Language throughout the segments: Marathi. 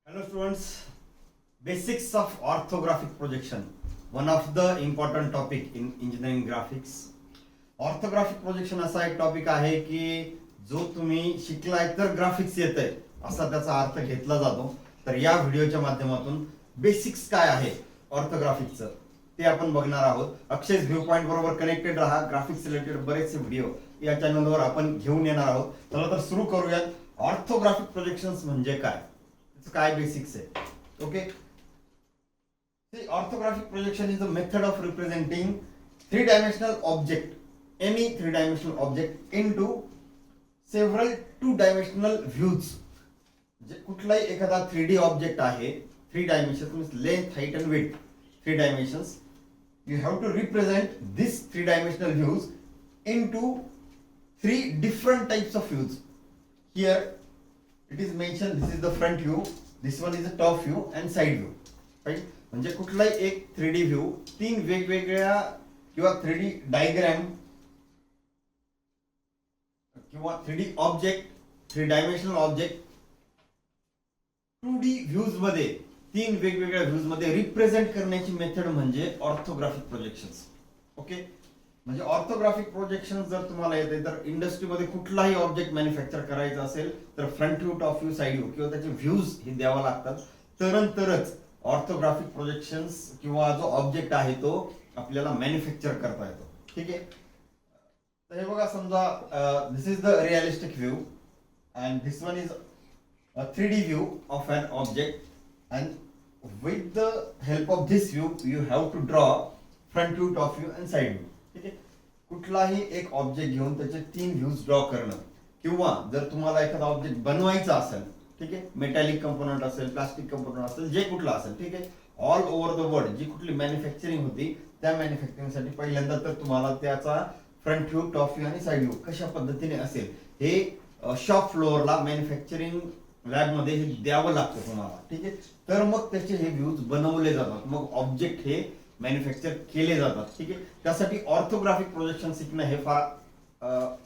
Hello students, basics of orthographic projection, one of the important topic in engineering graphics. Orthographic projection असा एक टॉपिक आहे की जो तुम्ही शिकलाय तर ग्राफिक्स येतंय असा त्याचा अर्थ घेतला जातो. तर या व्हिडिओच्या माध्यमातून बेसिक्स काय आहे ऑर्थोग्राफिकचं ते आपण बघणार आहोत. अक्षय व्ह्यू पॉइंट बरोबर कनेक्टेड राहा. ग्राफिक्स रिलेटेड बरेचसे व्हिडिओ या चॅनलवर आपण घेऊन येणार आहोत. चला तर सुरू करूयात. ऑर्थोग्राफिक प्रोजेक्शन्स म्हणजे काय, काय बेसिक्स आहे. Okay, orthographic projection is a method of representing three dimensional object, any three dimensional object into several two dimensional views. जे कुठलाही एखादा 3D ऑब्जेक्ट आहे, three dimension means length, height and width, three dimensions. You have to represent this three dimensional views into three different types of views. Here it is mentioned this is the front view, this one is the top view and side view, right? म्हणजे कुठलाही एक 3D व्ह्यू तीन वेगवेगळ्या किंवा 3D डायग्राम किंवा 3D object, three dimensional object 2D views मध्ये, तीन वेगवेगळ्या व्ह्यूज मध्ये रिप्रेझेंट करण्याची मेथड म्हणजे ऑर्थोग्राफिक प्रोजेक्शन्स. ओके, म्हणजे ऑर्थोग्राफिक प्रोजेक्शन जर तुम्हाला येते तर इंडस्ट्रीमध्ये कुठलाही ऑब्जेक्ट मॅन्युफॅक्चर करायचा असेल तर front view, top view, side view किंवा त्याचे व्ह्यूज हे द्यावा लागतात. तरच ऑर्थोग्राफिक प्रोजेक्शन्स किंवा जो ऑब्जेक्ट आहे तो आपल्याला मॅन्युफॅक्चर करता येतो. ठीक आहे, तर हे बघा, समजा this is the realistic view and this one is a 3D view of an object and with the help of this view you have to draw front view, top view and side view. ठीक आहे, कुठलाही एक ऑब्जेक्ट घेऊन त्याचे तीन व्ह्यूज ड्रॉ करणं किंवा जर तुम्हाला एखादा ऑब्जेक्ट बनवायचा असेल, ठीक आहे, मेटॅलिक कंपोनंट असेल, प्लास्टिक कंपोनंट असेल, जे कुठला असेल, ठीक आहे, ऑल ओव्हर द वर्ल्ड जी कुठली मॅन्युफॅक्चरिंग होती त्या मॅन्युफॅक्चरिंगसाठी पहिल्यांदा तर तुम्हाला त्याचा फ्रंट व्ह्यू, टॉप व्ह्यू आणि साइड व्ह्यू कशा पद्धतीने असेल हे शॉप फ्लोअरला मॅन्युफॅक्चरिंग लॅबमध्ये हे द्यावं लागतं तुम्हाला. ठीक आहे, तर मग त्याचे हे व्ह्यूज बनवले जातात, मग ऑब्जेक्ट हे मॅन्युफॅक्चर केले जातात. ठीक आहे, त्यासाठी ऑर्थोग्राफिक प्रोजेक्शन शिकणं हे फार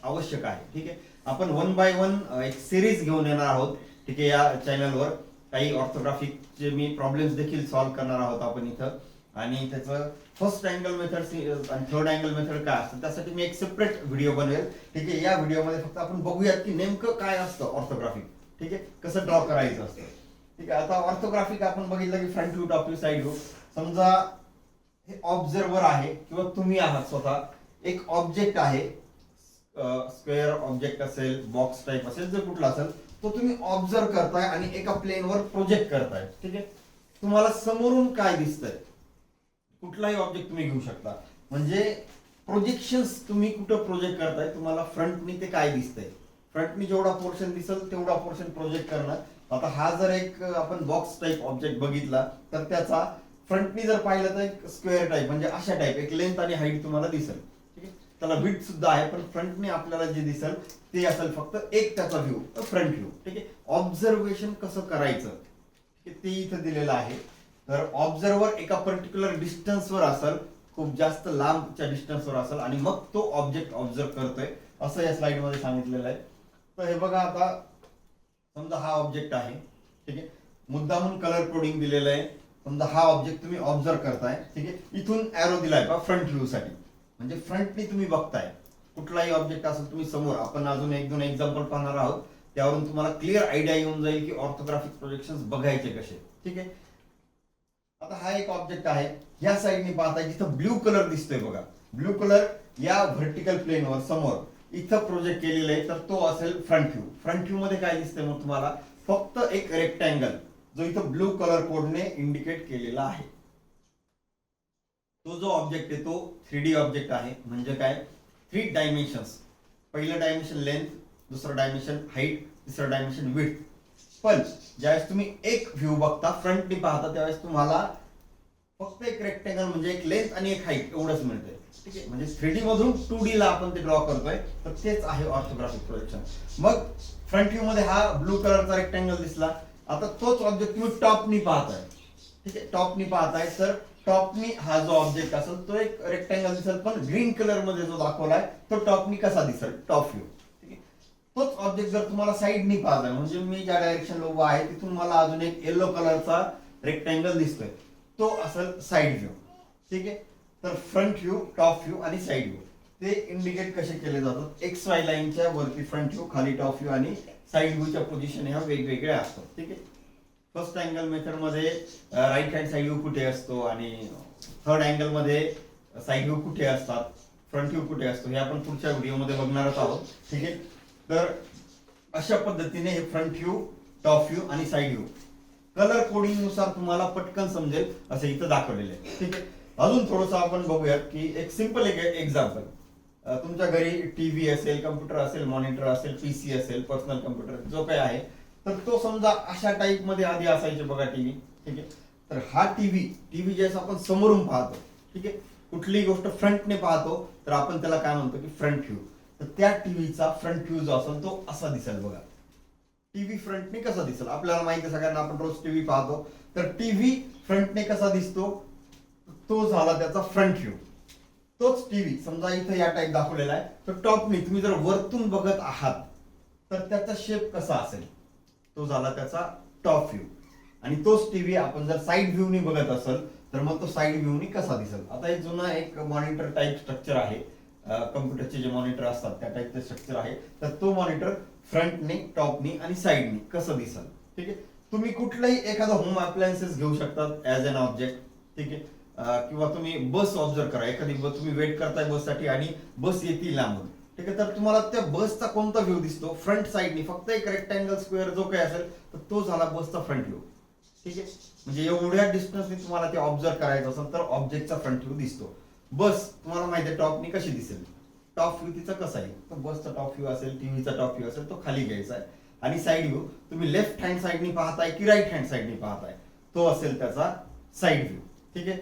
आवश्यक आहे. ठीक आहे, आपण वन बाय वन एक सिरीज घेऊन येणार आहोत. ठीक आहे, या चॅनलवर काही ऑर्थोग्राफिकचे मी प्रॉब्लेम्स देखील सॉल्व्ह करणार आहोत आपण इथं. आणि त्याचं फर्स्ट अँगल मेथड आणि थर्ड अँगल मेथड काय असतं त्यासाठी मी एक सेपरेट व्हिडिओ बनवेल. ठीक आहे, या व्हिडिओमध्ये फक्त आपण बघूयात की नेमकं काय असतं ऑर्थोग्राफिक. ठीक आहे, कसं ड्रॉ करायचं असतं. ठीक आहे, आता ऑर्थोग्राफिक आपण बघितलं की front view, top view, side view. समजा हे ऑब्झर्वर आहे किंवा तुम्ही आहात स्वतः, एक ऑब्जेक्ट आहे, स्क्वेअर ऑब्जेक्ट असेल, बॉक्स टाइप असेल, जर कुठला असेल तो तुम्ही ऑब्झर्व करताय आणि एका प्लेनवर प्रोजेक्ट करताय. ठीक आहे, तुम्हाला समोरून काय दिसतंय, कुठलाही ऑब्जेक्ट तुम्ही घेऊ शकता. म्हणजे प्रोजेक्शन्स तुम्ही कुठं प्रोजेक्ट करताय, तुम्हाला फ्रंटनी ते काय दिसतंय, फ्रंटनी जेवढा पोर्शन दिसेल तेवढा पोर्शन प्रोजेक्ट करणं. आता हा जर एक आपण बॉक्स टाइप ऑब्जेक्ट बघितला तर त्याचा फ्रंटनी जर पाहिलं तर एक स्क्वेअर टाइप म्हणजे अशा टाइप एक लेंथ आणि हाईट तुम्हाला दिसेल. ठीक आहे, त्याला विड्थ सुद्धा आहे, पण फ्रंटनी आपल्याला जे दिसेल ते असेल फक्त एक त्याचा व्ह्यू, फ्रंट व्ह्यू. ठीक आहे, ऑब्झर्वेशन कसं करायचं ते इथं दिलेलं आहे. तर ऑब्झर्वर एका पर्टिक्युलर डिस्टन्सवर असेल, खूप जास्त लांबच्या डिस्टन्सवर असेल आणि मग तो ऑब्जेक्ट ऑब्झर्व करतोय असं या स्लाइड मध्ये सांगितलेलं आहे. तर हे बघा, आता समजा हा ऑब्जेक्ट आहे. ठीक आहे, मुद्दामून कलर कोडिंग दिलेलं आहे. समजा हा ऑब्जेक्ट तुम्ही ऑब्झर्व करताय. ठीक आहे, इथून एरो दिलाय का फ्रंट व्ह्यू साठी, म्हणजे फ्रंटनी तुम्ही बघताय. कुठलाही ऑब्जेक्ट असेल तुम्ही समोर, आपण अजून एक दोन एक्झाम्पल पाहणार आहोत, त्यावरून तुम्हाला क्लिअर आयडिया येऊन जाईल की ऑर्थोग्राफिक प्रोजेक्शन्स बघायचे कसे. ठीक आहे, आता हा एक ऑब्जेक्ट आहे, या साईडनी पाहताय जिथं ब्ल्यू कलर दिसतोय बघा, ब्ल्यू कलर या व्हर्टिकल प्लेनवर समोर इथं प्रोजेक्ट केलेलं आहे, तर तो असेल फ्रंट व्ह्यू. फ्रंट व्ह्यू मध्ये काय दिसतंय मग तुम्हाला, फक्त एक रेक्टँगल जो इथं ब्लू कलर कोडने इंडिकेट केलेला आहे. तो जो ऑब्जेक्ट आहे तो 3D ऑब्जेक्ट आहे. म्हणजे काय, थ्री डायमेन्शन्स, पहिलं डायमेन्शन लेंथ, दुसरं डायमेन्शन हाईट, तिसरं डायमेन्शन विड्थ. पण ज्यावेळेस तुम्ही एक व्ह्यू बघता, फ्रंटनी पाहता, त्यावेळेस तुम्हाला फक्त एक रेक्टँगल म्हणजे एक लेंथ आणि एक हाईट एवढंच मिळतंय. ठीक आहे, म्हणजे 3D मधून 2D ला आपण ते ड्रॉ करतोय, तर तेच आहे ऑर्थोग्राफिक प्रोजेक्शन. मग फ्रंट व्ह्यू मध्ये हा ब्लू कलरचा रेक्टँगल दिसला. आता तोच ऑब्जेक्ट तुम्ही टॉपनी पाहताय. ठीक आहे, टॉपनी पाहताय तर टॉपनी हा जो ऑब्जेक्ट असेल तो एक रेक्टँगल दिसेल, पण ग्रीन कलर मध्ये जो दाखवलाय तो टॉपनी कसा दिसेल, टॉप व्ह्यू. ठीक आहे, तोच ऑब्जेक्ट जर तुम्हाला साईडनी पाहत आहे, म्हणजे मी ज्या डायरेक्शनला उभा आहे तिथून मला अजून एक येलो कलरचा रेक्टँगल दिसतोय, तो असेल साईड व्ह्यू. ठीक आहे. तर फ्रंट व्ह्यू, टॉप व्ह्यू आणि साईड व्ह्यू ते इंडिकेट कसे केले जातात, एक्स वाय लाईनच्या वरती फ्रंट व्ह्यू, खाली टॉप व्ह्यू आणि साईड व्ह्यूच्या पोझिशन ह्या वेगवेगळ्या असतात. ठीक आहे. फर्स्ट अँगल मेथड मध्ये राईट हँड साईड व्ह्यू कुठे असतो आणि थर्ड अँगल मध्ये साईड व्ह्यू कुठे असतात, फ्रंट व्ह्यू कुठे असतो, हे आपण पुढच्या व्हिडिओमध्ये बघणारच आहोत. ठीक आहे. तर अशा पद्धतीने हे फ्रंट व्ह्यू, टॉप व्ह्यू आणि साईड व्ह्यू कलर कोडिंग नुसार तुम्हाला पटकन समजेल असं इथं दाखवलेलं आहे. ठीक आहे. अजून थोडंसं आपण बघूयात की एक सिंपल एक्झाम्पल. तुमच्या घरी टीव्ही असेल, कम्प्युटर असेल, मॉनिटर असेल, पीसी असेल, पर्सनल कम्प्युटर जो काही आहे, तर तो समजा अशा टाईप मध्ये आधी असायचे बघा टीव्ही. ठीक आहे. तर हा टीव्ही ज्यावेळेस आपण समोरून पाहतो, ठीक आहे, कुठलीही गोष्ट फ्रंटने पाहतो तर आपण त्याला काय म्हणतो की फ्रंट व्ह्यू. तर त्या टीव्हीचा फ्रंट व्ह्यू जो असेल तो असा दिसेल बघा. टीव्ही फ्रंटने कसा दिसेल आपल्याला माहिती आहे सगळ्यांना, आपण रोज टीव्ही पाहतो. तर टीव्ही फ्रंटने कसा दिसतो, तो झाला त्याचा फ्रंट व्ह्यू. तोच टीव्ही समजा इथं या टाईप दाखवलेला आहे, तर टॉपनी तुम्ही जर वरतून बघत आहात तर त्याचा शेप कसा असेल, तो झाला त्याचा टॉप व्ह्यू. आणि तोच टीव्ही आपण जर साईड व्ह्यूनी बघत असेल तर मग तो साईड व्ह्यूनी कसा दिसेल. आता एक जुना एक मॉनिटर टाईप स्ट्रक्चर आहे, कम्प्युटरचे जे मॉनिटर असतात त्या टाईपचे स्ट्रक्चर आहे. तर तो मॉनिटर फ्रंटने, टॉपनी आणि साईडनी कसं दिसेल. ठीक आहे. तुम्ही कुठलाही एखादा होम अप्लायन्सेस घेऊ शकतात ऍज अन ऑब्जेक्ट. ठीक आहे. किंवा तुम्ही बस ऑब्झर्व करा, एखादी बस तुम्ही वेट करताय बससाठी आणि बस येतील लांबून. ठीक आहे. तर तुम्हाला त्या बसचा कोणता व्ह्यू दिसतो, फ्रंट साईडनी फक्त एक रेक्टँगल स्क्वेअर जो काही असेल तर तो झाला बसचा फ्रंट व्ह्यू. ठीक आहे. म्हणजे एवढ्या डिस्टन्सने तुम्हाला ते ऑब्झर्व करायचं असेल तर ऑब्जेक्टचा फ्रंट व्ह्यू दिसतो. बस तुम्हाला माहिती आहे टॉपनी कशी दिसेल, टॉप व्ह्यू तिचा कसा आहे, तो बसचा टॉप व्ह्यू असेल, टीव्हीचा टॉप व्ह्यू असेल, तो खाली घ्यायचा आहे. आणि साईड व्ह्यू तुम्ही लेफ्ट हँड साईडनी पाहताय की राईट हँड साईडनी पाहताय, तो असेल त्याचा साईड व्ह्यू. ठीक आहे.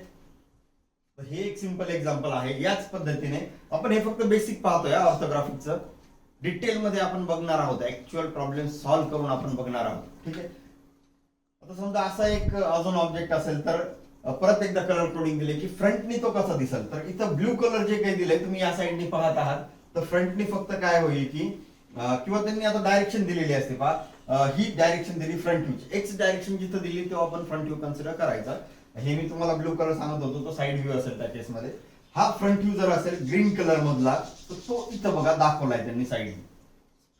तर हे एक सिंपल एक्झाम्पल आहे. याच पद्धतीने आपण हे फक्त बेसिक पाहतोय ऑर्थोग्राफिकचं, डिटेलमध्ये आपण बघणार आहोत, ऍक्च्युअल प्रॉब्लेम सॉल्व्ह करून आपण बघणार आहोत. ठीक आहे. आता समजा असा एक अजून ऑब्जेक्ट असेल तर परत एकदा कलर कोडिंग दिले की फ्रंटनी तो कसा दिसेल. तर इथं ब्ल्यू कलर जे काही दिलंय तुम्ही या साईडनी पाहत आहात, तर फ्रंटनी फक्त काय होईल की किंवा त्यांनी आता डायरेक्शन दिलेली असते पहा, ही डायरेक्शन दिली फ्रंट व्ह्यूची, एक्स डायरेक्शन जिथं दिली तेव्हा आपण फ्रंट व्ह्यू कन्सिडर करायचा. हे मी तुम्हाला ब्लू कलर सांगत होतो, तो साईड व्ह्यू असेल त्या केसमध्ये. हा फ्रंट व्ह्यू जर असेल ग्रीन कलर मधला तर तो इथं बघा दाखवलाय त्यांनी साईड.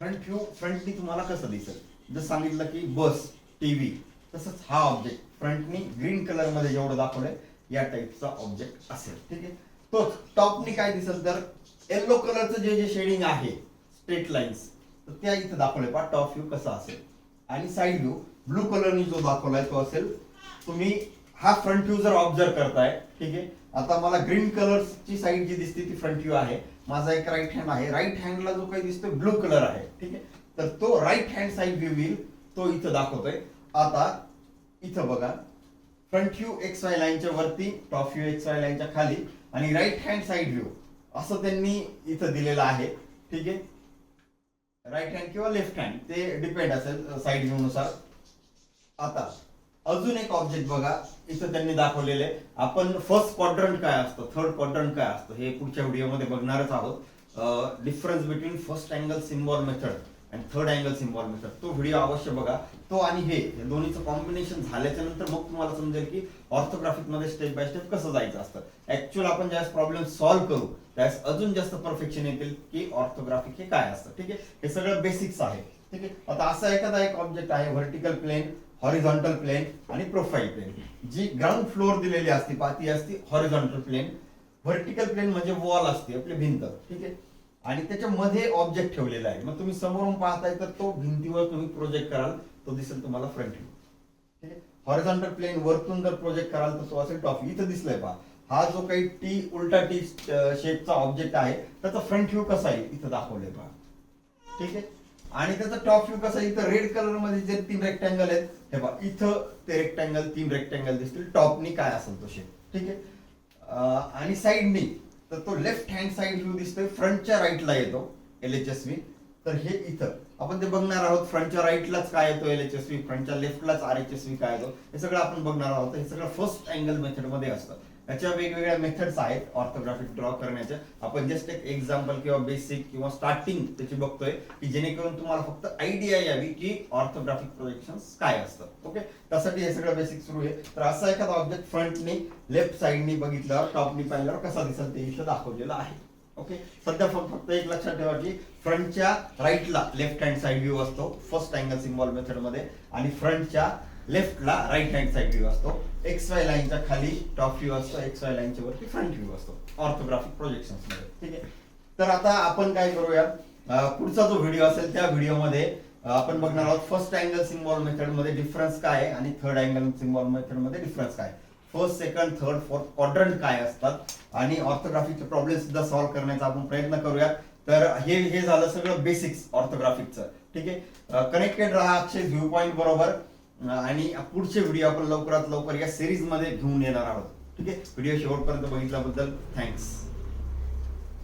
फ्रंट व्ह्यू फ्रंटनी तुम्हाला कसं दिसेल, जर सांगितलं की बस, टीव्ही, तसंच हा ऑब्जेक्ट फ्रंटनी ग्रीन कलर मध्ये जेवढं दाखवलंय या टाईपचा ऑब्जेक्ट असेल. ठीक आहे. तोच टॉपनी काय दिसेल तर येलो कलरचं जे जे शेडिंग आहे, स्ट्रेट लाईन्स, तर त्या इथं दाखवलंय पहा टॉप व्ह्यू कसा असेल. आणि साईड व्ह्यू ब्लू कलरनी जो दाखवलाय तो असेल, तुम्ही हा फ्रंट व्ह्यू जर ऑब्झर्व करताय. ठीक आहे. आता मला ग्रीन कलरची साईड जी दिसते ती फ्रंट व्ह्यू आहे, माझा एक राईट हँड आहे, राईट हँडला जो काही दिसतोय ब्लू कलर आहे. ठीक आहे. तर तो राईट हँड साईड व्ह्यू येईल, तो इथं दाखवतोय. आता इथं बघा फ्रंट व्ह्यू एक्स वाय लाईनच्या वरती, टॉप व्ह्यू एक्स वाय लाईनच्या खाली आणि राईट हँड साईड व्ह्यू असं त्यांनी इथं दिलेलं आहे. ठीक आहे. राईट हँड किंवा लेफ्ट हँड ते डिपेंड असेल साईड व्ह्यू नुसार. आता अजून एक ऑब्जेक्ट बघा इथं त्यांनी दाखवलेले, आपण फर्स्ट क्वाड्रंट काय असतं, थर्ड क्वाड्रंट काय असतं हे पुढच्या व्हिडिओमध्ये बघणारच आहोत. Difference between first angle symbol method आणि थर्ड अँगल सिम्बॉल मेथड, तो व्हिडिओ अवश्य बघा. तो आणि हे दोन्हीचं कॉम्बिनेशन झाल्याच्या नंतर मग तुम्हाला समजेल की ऑर्थोग्राफिक मध्ये स्टेप बाय स्टेप कसं जायचं असतं. ऍक्च्युअल आपण ज्यावेळेस प्रॉब्लेम सॉल्व्ह करू त्यावेळेस अजून जास्त परफेक्शन येतील की ऑर्थोग्राफिक हे काय असतं. ठीक आहे. हे सगळं बेसिक्स आहे. ठीक आहे. आता असा एखादा एक ऑब्जेक्ट आहे, व्हर्टिकल प्लेन, हॉरिझॉन्टल प्लेन आणि प्रोफाईल प्लेन. जी ग्राउंड फ्लोअर दिलेली असते ती असते हॉरिझॉन्टल प्लेन. व्हर्टिकल प्लेन म्हणजे वॉल असते आपली भिंत. ठीक आहे. आणि त्याच्यामध्ये ऑब्जेक्ट ठेवलेला आहे, मग तुम्ही समोरून पाहताय तर तो भिंतीवर तुम्ही प्रोजेक्ट कराल, तो दिसेल तुम्हाला फ्रंट व्ह्यू. ठीक आहे. हॉरिझॉन्टल प्लेन वरतून जर प्रोजेक्ट कराल तर तो असेल टॉप व्ह्यू. इथं दिसलाय पहा, हा जो काही उलटा टी शेपचा ऑब्जेक्ट आहे त्याचा फ्रंट व्ह्यू कसा आहे इथं दाखवलंय पहा. ठीक आहे. आणि त्याचा टॉप व्ह्यू कसा, इथं रेड कलर मध्ये जे 3 रेक्टँगल आहेत हे पहा, इथं ते रेक्टँगल 3 रेक्टँगल दिसतील, टॉपनी काय असेल तो शेप. ठीक आहे. आणि साईडनी तर तो लेफ्ट हँड साईड व्ह्यू दिसतोय, फ्रंटच्या राईटला येतो LHSV. तर हे इथं आपण ते बघणार आहोत, फ्रंटच्या राईटलाच काय येतो LHSV, फ्रंटच्या लेफ्टलाच RHSV काय येतो, हे सगळं आपण बघणार आहोत. हे सगळं फर्स्ट अँगल मेथड मध्ये असतं. याच्या वेगवेगळ्या मेथड्स आहेत ऑर्थोग्राफिक ड्रॉ करण्याच्या. आपण जस्ट एक एक्झाम्पल किंवा बेसिक किंवा स्टार्टिंग त्याची बघतोय की जेणेकरून तुम्हाला फक्त आयडिया यावी की ऑर्थोग्राफिक प्रोजेक्शन्स काय असतात. ओके, त्यासाठी हे सगळं बेसिक सुरू आहे. तर असा एखादा ऑब्जेक्ट फ्रंटनी लेफ्ट साइडनी बघितल्यावर टॉपनी पाहिल्यावर कसा दिसेल ते इथं दाखवलेलं आहे. ओके, सध्या फक्त एक लक्षात ठेवा की फ्रंटच्या राईटला लेफ्ट हँड साइड व्ह्यू असतो फर्स्ट अँगल सिम्बॉल मेथड मध्ये, आणि फ्रंटच्या लेफ्टला राईट हँड साइड व्ह्यू असतो. एक्स वाय लाईनच्या खाली टॉप व्ह्यू असतो, एक्स वाय लाईनच्या वरती फ्रंट व्ह्यू असतो ऑर्थोग्राफिक प्रोजेक्शन्स मध्ये. ठीक आहे, तर आता आपण काय करूया, पुढचा जो व्हिडिओ असेल त्या व्हिडिओमध्ये आपण बघणार आहोत फर्स्ट अँगल सिम्बॉल मेथड मध्ये डिफरन्स काय आहे आणि थर्ड अँगल सिम्बॉल मेथड मध्ये डिफरन्स काय, first second third fourth quadrant काय असतात, आणि ऑर्थोग्राफिकचे प्रॉब्लेम सुद्धा सॉल्व्ह करण्याचा आपण प्रयत्न करूया. तर हे झालं सगळं बेसिक्स ऑर्थोग्राफिकचं. ठीक आहे, कनेक्टेड राहा अक्षय व्ह्यू पॉइंट बरोबर, आणि पुढचे व्हिडिओ आपण लवकरात लवकर या सिरीज मध्ये घेऊन येणार आहोत. ठीक आहे, व्हिडिओ शेवटपर्यंत बघितल्याबद्दल थँक्स.